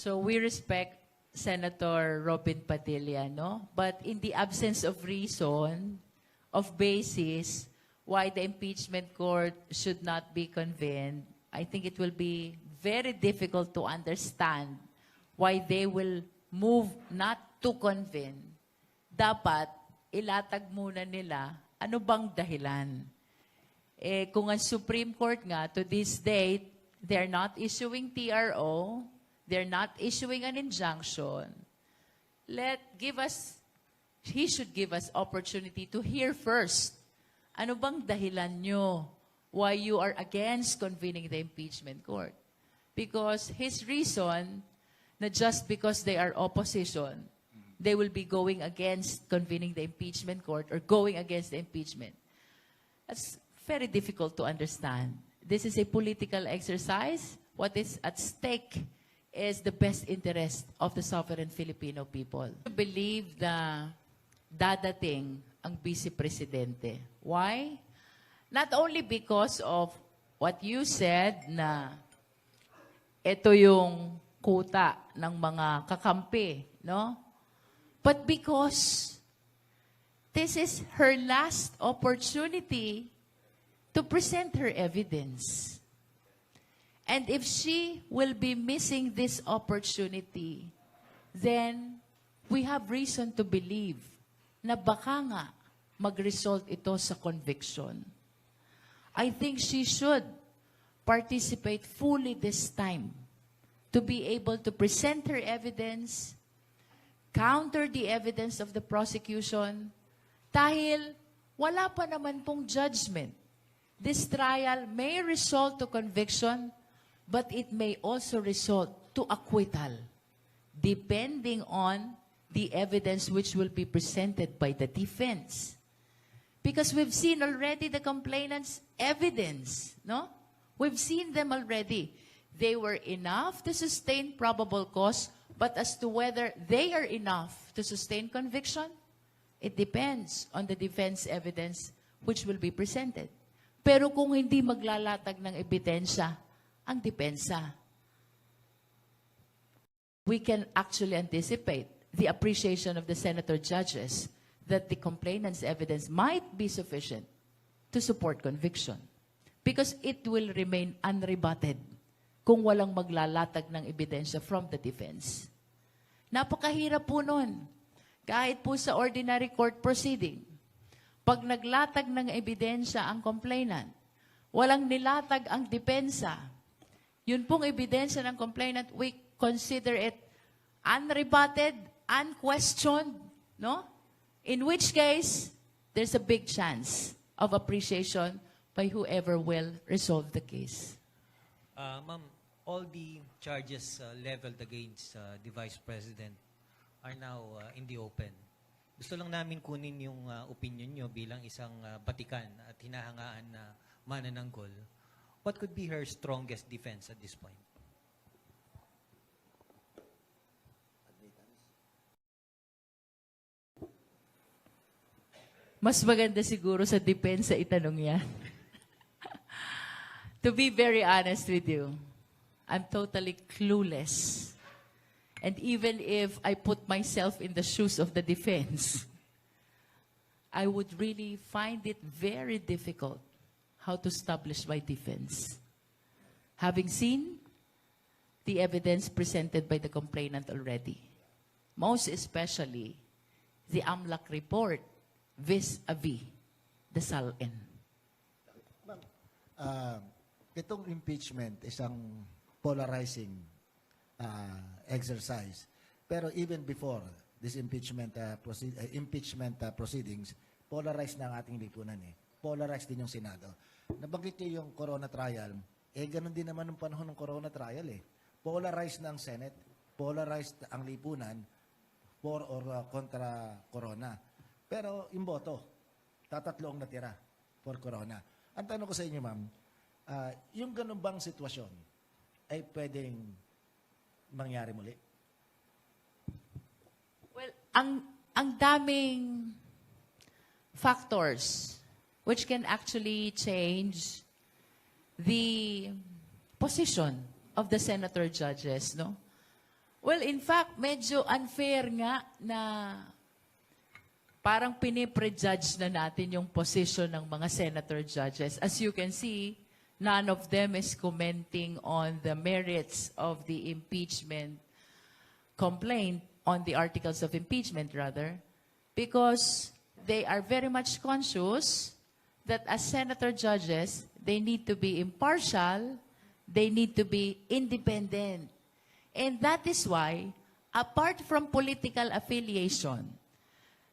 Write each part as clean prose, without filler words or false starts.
So we respect Senator Robin Padilla, no? But in the absence of reason, of basis, why the impeachment court should not be convened, I think it will be very difficult to understand why they will move not to convene. Dapat ilatag muna nila ano bang dahilan. Eh, kung ang Supreme Court nga, to this date, they're not issuing TRO, they're not issuing an injunction, he should give us opportunity to hear first. Ano bang dahilan nyo why you are against convening the impeachment court? Because his reason, na just because they are opposition, they will be going against convening the impeachment court or going against the impeachment. That's very difficult to understand. This is a political exercise. What is at stake is the best interest of the sovereign Filipino people. I believe na dadating ang Vice Presidente. Why? Not only because of what you said na ito yung kuta ng mga kakampi, no? But because this is her last opportunity to present her evidence. And if she will be missing this opportunity, then we have reason to believe na baka nga mag-result ito sa conviction. I think she should participate fully this time to be able to present her evidence, counter the evidence of the prosecution, dahil wala pa naman pong judgment. This trial may result to conviction, but it may also result to acquittal, depending on the evidence which will be presented by the defense. Because we've seen already the complainant's evidence, no? We've seen them already. They were enough to sustain probable cause, but as to whether they are enough to sustain conviction, it depends on the defense evidence which will be presented. Pero kung hindi maglalatag ng ebidensya ang depensa, we can actually anticipate the appreciation of the senator judges that the complainant's evidence might be sufficient to support conviction. Because it will remain unrebutted kung walang maglalatag ng ebidensya from the defense. Napakahirap po nun. Kahit po sa ordinary court proceeding, pag naglatag ng ebidensya ang complainant, walang nilatag ang depensa, yun pong ebidensya ng complainant, we consider it unrebutted, unquestioned, no? In which case, there's a big chance of appreciation by whoever will resolve the case. Ma'am, all the charges leveled against the Vice President are now in the open. Gusto lang namin kunin yung opinion nyo bilang isang batikan at hinahangaan na manananggol. What could be her strongest defense at this point? Mas maganda siguro sa depensa itanong yan. To be very honest with you, I'm totally clueless. And even if I put myself in the shoes of the defense, I would really find it very difficult how to establish my defense. Having seen the evidence presented by the complainant already, most especially the AMLAC report vis-a-vis the SALN. Itong impeachment, isang polarizing exercise. Pero even before this impeachment proceedings, polarized na ang ating lipunan eh. Polarized din yung Senado. Nabanggit niyo yung corona trial, ganun din naman ng panahon ng corona trial eh. Polarized na ang Senate, polarized ang lipunan for or kontra corona. Pero yung boto, tatatlo ang natira for corona. Ang tanong ko sa inyo, ma'am, yung ganun bang sitwasyon ay pwedeng mangyari muli? Well, ang daming factors which can actually change the position of the senator judges, no? Well, in fact, medyo unfair nga na parang piniprejudge na natin yung position ng mga senator judges. As you can see, none of them is commenting on the merits of the impeachment complaint, on the articles of impeachment rather, because they are very much conscious that as senator judges, they need to be impartial, they need to be independent. And that is why, apart from political affiliation,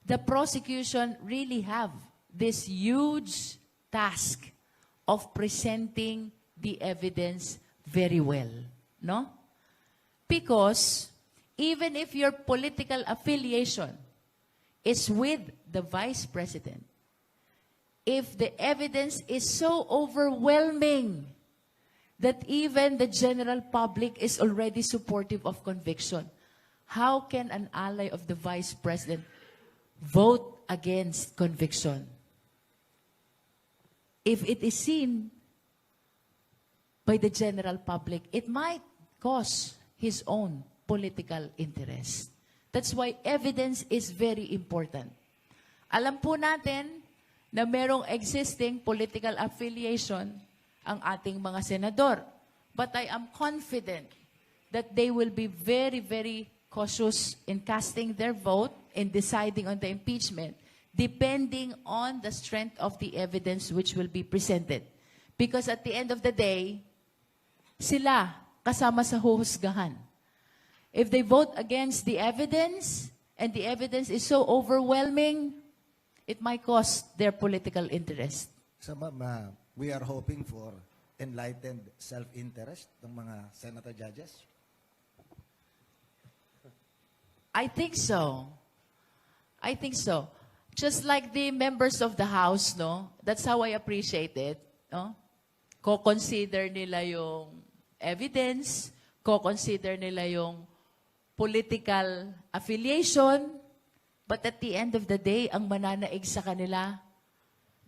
the prosecution really have this huge task of presenting the evidence very well, no? Because even if your political affiliation is with the vice president, if the evidence is so overwhelming that even the general public is already supportive of conviction, how can an ally of the vice president vote against conviction? If it is seen by the general public, it might cause his own political interest. That's why evidence is very important. Alam po natin na merong existing political affiliation ang ating mga senador. But I am confident that they will be very, very cautious in casting their vote, in deciding on the impeachment, depending on the strength of the evidence which will be presented. Because at the end of the day, sila kasama sa huhusgahan. If they vote against the evidence, and the evidence is so overwhelming, it might cost their political interest. So, ma'am, we are hoping for enlightened self-interest ng mga senator judges. I think so. I think so. Just like the members of the House, no? That's how I appreciate it, no? Co-consider nila yung evidence, co-consider nila yung political affiliation, but at the end of the day, ang mananaig sa kanila,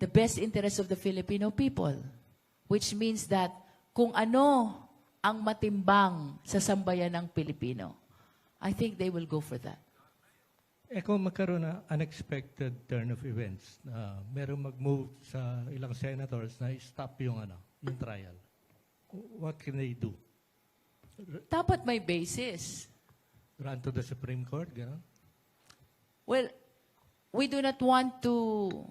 the best interest of the Filipino people. Which means that kung ano ang matimbang sa sambayan ng Pilipino, I think they will go for that. Kung magkaroon na unexpected turn of events, na merong mag-move sa ilang senators na stop yung trial, what can they do? Dapat may basis. Run to the Supreme Court, gano'n? Well, we do not want to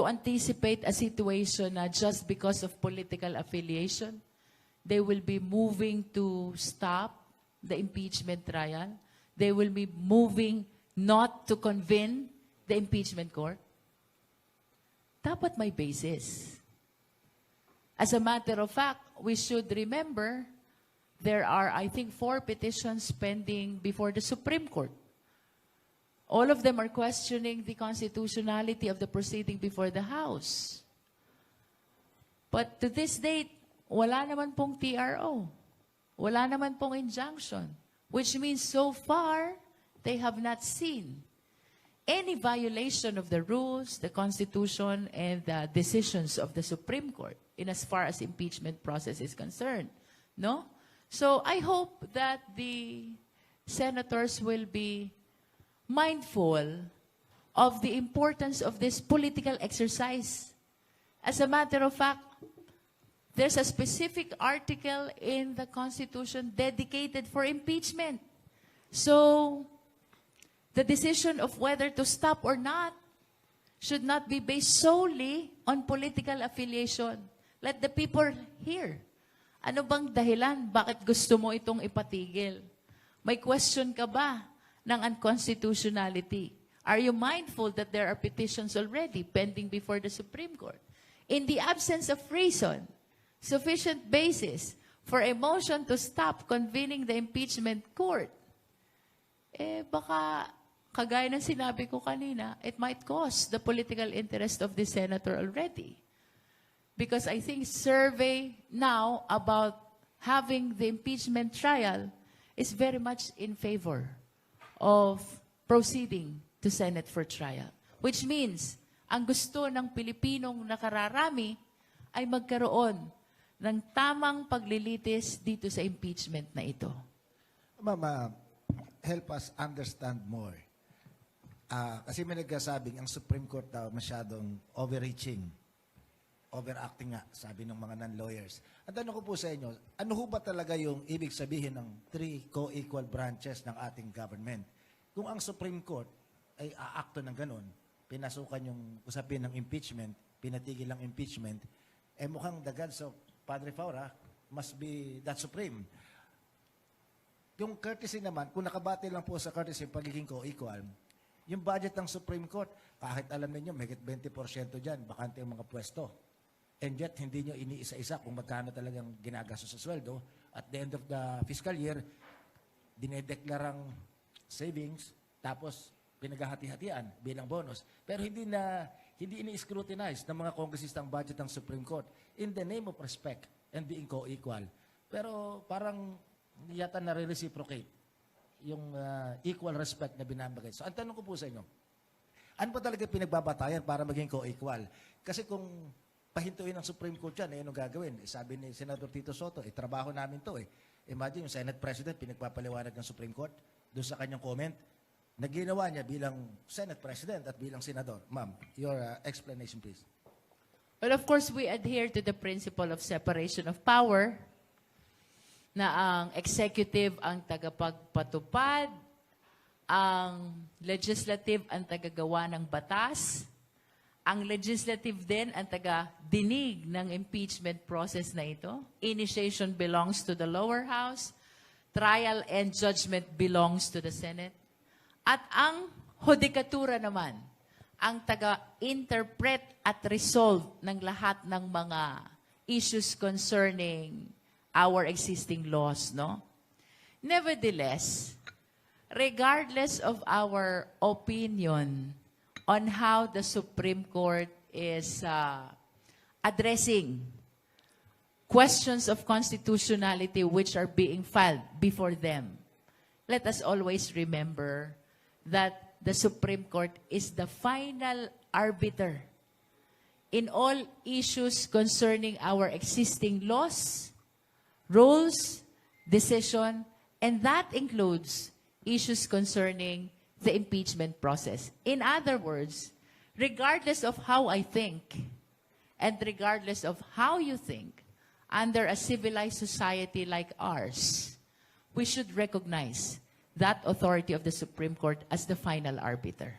anticipate a situation na just because of political affiliation, they will be moving to stop the impeachment trial. They will be moving not to convene the impeachment court. Dapat may basis. As a matter of fact, we should remember there are, I think, 4 petitions pending before the Supreme Court. All of them are questioning the constitutionality of the proceeding before the House. But to this date, wala naman pong TRO. Wala naman pong injunction. Which means so far, they have not seen any violation of the rules, the Constitution, and the decisions of the Supreme Court in as far as impeachment process is concerned. No? So I hope that the senators will be mindful of the importance of this political exercise. As a matter of fact, there's a specific article in the Constitution dedicated for impeachment. So the decision of whether to stop or not should not be based solely on political affiliation. Let the people hear. Ano bang dahilan? Bakit gusto mo itong ipatigil? May question ka ba ng unconstitutionality? Are you mindful that there are petitions already pending before the Supreme Court? In the absence of reason, sufficient basis for a motion to stop convening the impeachment court, baka, kagaya ng sinabi ko kanina, it might cost the political interest of the senator already. Because I think survey now about having the impeachment trial is very much in favor of proceeding to Senate for trial. Which means, ang gusto ng Pilipinong nakararami ay magkaroon ng tamang paglilitis dito sa impeachment na ito. Mama, help us understand more. Kasi may nagsasabing ang Supreme Court daw masyadong overreaching, overacting nga, sabi ng mga non-lawyers. Ang tanong ko po sa inyo, ano ho ba talaga yung ibig sabihin ng three co-equal branches ng ating government? Kung ang Supreme Court ay aakto ng ganun, pinasukan yung usapin ng impeachment, pinatigil ang impeachment, mukhang the gods of Padre Faura must be that supreme. Yung courtesy naman, kung nakabati lang po sa courtesy pagiging co-equal, yung budget ng Supreme Court, kahit alam niyo may 20% dyan, bakante yung mga pwesto. And yet, hindi nyo iniisa-isa kung magkano talagang ginagastos sa sweldo. At the end of the fiscal year, dinedeklarang savings, tapos pinaghahati-hatian bilang bonus. Pero hindi ini-scrutinize ng mga kongresista ang budget ng Supreme Court in the name of respect and being co-equal. Pero parang yata nare-reciprocate yung equal respect na binabagay. So, ang tanong ko po sa inyo, ano ba talaga pinagbabatayan para maging co-equal? Kasi kung pahintuin ng Supreme Court yan, anong gagawin? Sabi ni Senator Tito Soto, trabaho namin to . Imagine yung Senate President, pinagpapaliwanag ng Supreme Court doon sa kanyang comment na ginawa niya bilang Senate President at bilang Senador. Ma'am, your explanation please. Well, of course, we adhere to the principle of separation of power, na ang executive ang tagapagpatupad, ang legislative ang tagagawa ng batas, ang legislative din ang taga-dinig ng impeachment process na ito. Initiation belongs to the lower house, trial and judgment belongs to the Senate. At ang hudikatura naman, ang taga-interpret at resolve ng lahat ng mga issues concerning our existing laws, no? Nevertheless, regardless of our opinion on how the Supreme Court is addressing questions of constitutionality which are being filed before them, let us always remember that the Supreme Court is the final arbiter in all issues concerning our existing laws, rules, decision, and that includes issues concerning the impeachment process. In other words, regardless of how I think, and regardless of how you think, under a civilized society like ours, we should recognize that authority of the Supreme Court as the final arbiter.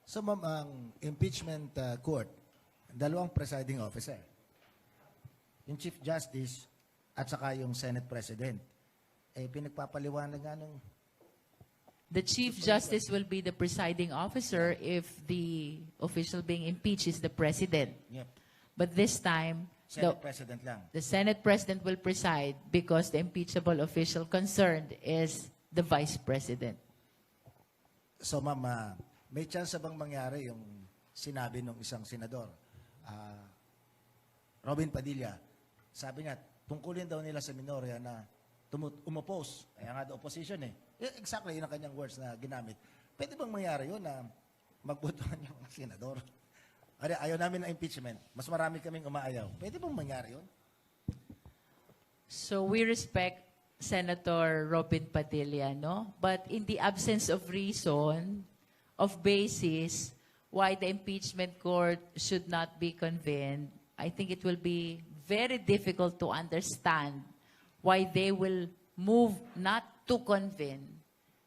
So ma'am, ang impeachment court, dalawang presiding officer. Yung Chief Justice at saka yung Senate President. Pinagpapaliwanag nga nung... The Chief Justice will be the presiding officer if the official being impeached is the President. Yep. But this time, Senate President lang. the Senate President will preside because the impeachable official concerned is the Vice President. So ma'am, may chance bang mangyari yung sinabi ng isang senador, Robin Padilla, sabi niya, tungkulin daw nila sa minorya na umopose. Kaya nga the opposition . Exactly yun ang kanyang words na ginamit. Pwede bang mangyari yun na magbotohan yung senador? Ayaw namin ng impeachment. Mas marami kaming umaayaw. Pwede bang mangyari yun? So we respect Senator Robin Padilla, no? But in the absence of reason, of basis, why the impeachment court should not be convened, I think it will be very difficult to understand why they will move not to convene.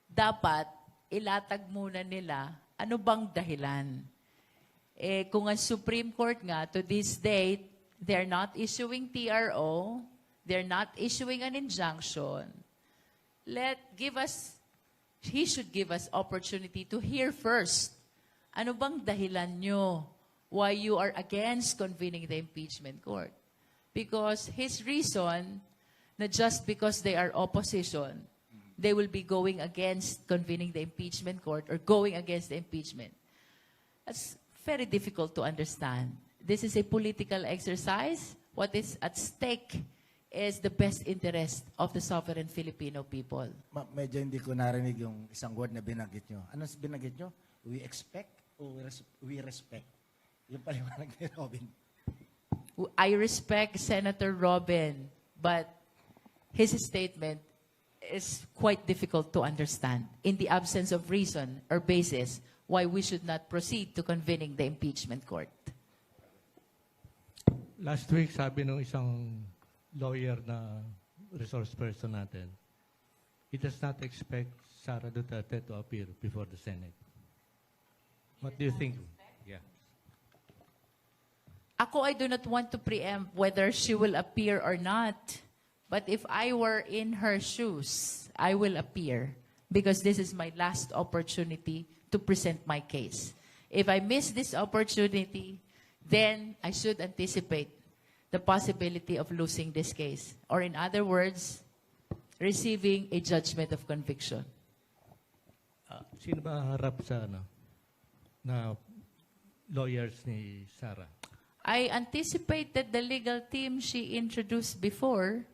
Dapat ilatag muna nila ano bang dahilan. Kung ang Supreme Court nga to this date, they're not issuing TRO, they're not issuing an injunction, he should give us opportunity to hear first. Ano bang dahilan nyo why you are against convening the impeachment court? Because his reason, na just because they are opposition, they will be going against convening the impeachment court or going against the impeachment. That's very difficult to understand. This is a political exercise. What is at stake is the best interest of the sovereign Filipino people. Medyo hindi ko narinig yung isang word na binanggit nyo. Ano binanggit nyo? We expect o we respect? Yung paliwanag ni Robin. I respect Senator Robin, but his statement is quite difficult to understand in the absence of reason or basis why we should not proceed to convening the impeachment court. Last week, sabi nung isang lawyer na resource person natin, he does not expect Sara Duterte to appear before the Senate. What do you think? Yeah. Ako, I do not want to preempt whether she will appear or not. But if I were in her shoes, I will appear because this is my last opportunity to present my case. If I miss this opportunity, then I should anticipate the possibility of losing this case. Or in other words, receiving a judgment of conviction. Sino ba harap sa na lawyers ni Sara? I anticipate that the legal team she introduced before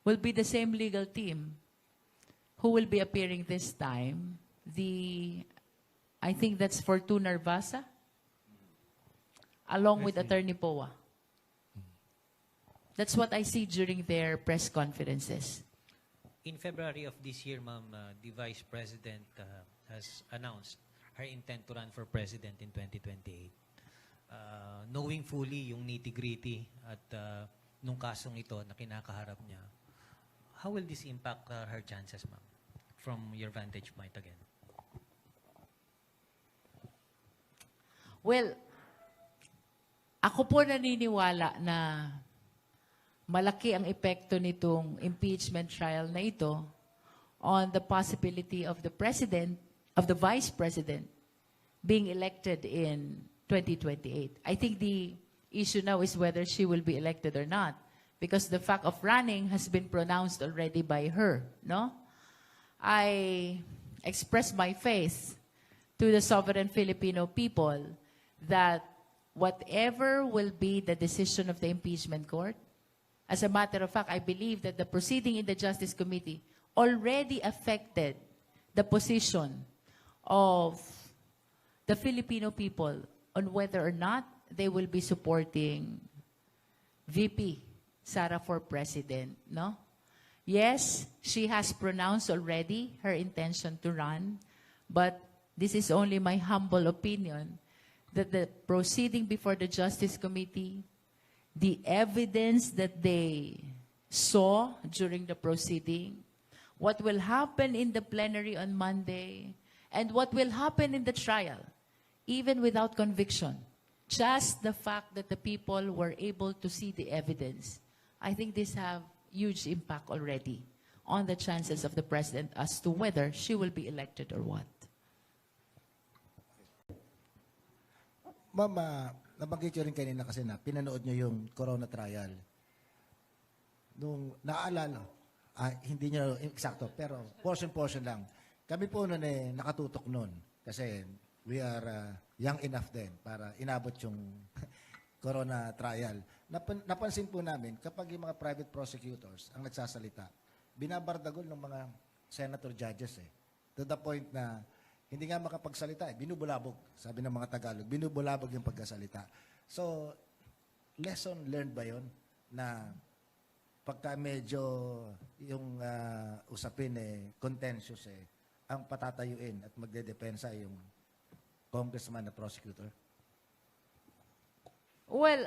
will be the same legal team who will be appearing this time. I think that's Fortuna Narvasa, along with Attorney Poa. That's what I see during their press conferences. In February of this year, ma'am, the Vice President has announced her intent to run for President in 2028. Knowing fully yung nitty-gritty at nung kasong ito na kinakaharap niya, how will this impact her chances, ma'am, from your vantage point again? Well, ako po naniniwala na malaki ang epekto nitong impeachment trial na ito on the possibility of the president, of the vice president, being elected in 2028. I think the issue now is whether she will be elected or not, because the fact of running has been pronounced already by her, no? I express my faith to the sovereign Filipino people that whatever will be the decision of the impeachment court, as a matter of fact, I believe that the proceeding in the Justice Committee already affected the position of the Filipino people on whether or not they will be supporting VP Sara for president, no? Yes, she has pronounced already her intention to run, but this is only my humble opinion that the proceeding before the Justice Committee, the evidence that they saw during the proceeding, what will happen in the plenary on Monday, and what will happen in the trial, even without conviction. Just the fact that the people were able to see the evidence, I think this have huge impact already on the chances of the president as to whether she will be elected or what. Ma'am, nabanggit nyo rin kanina kasi na pinanood nyo yung corona trial. Nung naalala, hindi nyo eksakto, pero portion lang. Kami po noon nakatutok noon kasi we are young enough din para inabot yung corona trial. Napansin po namin, kapag yung mga private prosecutors ang nagsasalita, binabardagol ng mga senator judges to the point na hindi nga makapagsalita binubulabog, sabi ng mga Tagalog, binubulabog yung pagkasalita. So, lesson learned ba yun na pagka medyo yung usapin contentious ang patatayuin at magdedepensa yung congressman na prosecutor? Well,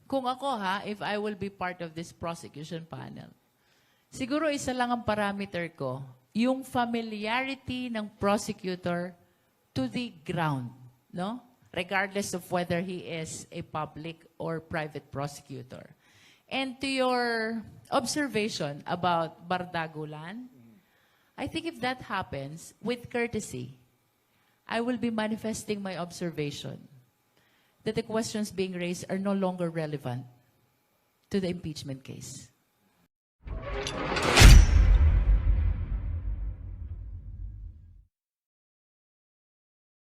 kung ako if I will be part of this prosecution panel, siguro isa lang ang parameter ko, yung familiarity ng prosecutor to the ground, no? Regardless of whether he is a public or private prosecutor. And to your observation about Bardagulan, I think if that happens, with courtesy, I will be manifesting my observation that the questions being raised are no longer relevant to the impeachment case.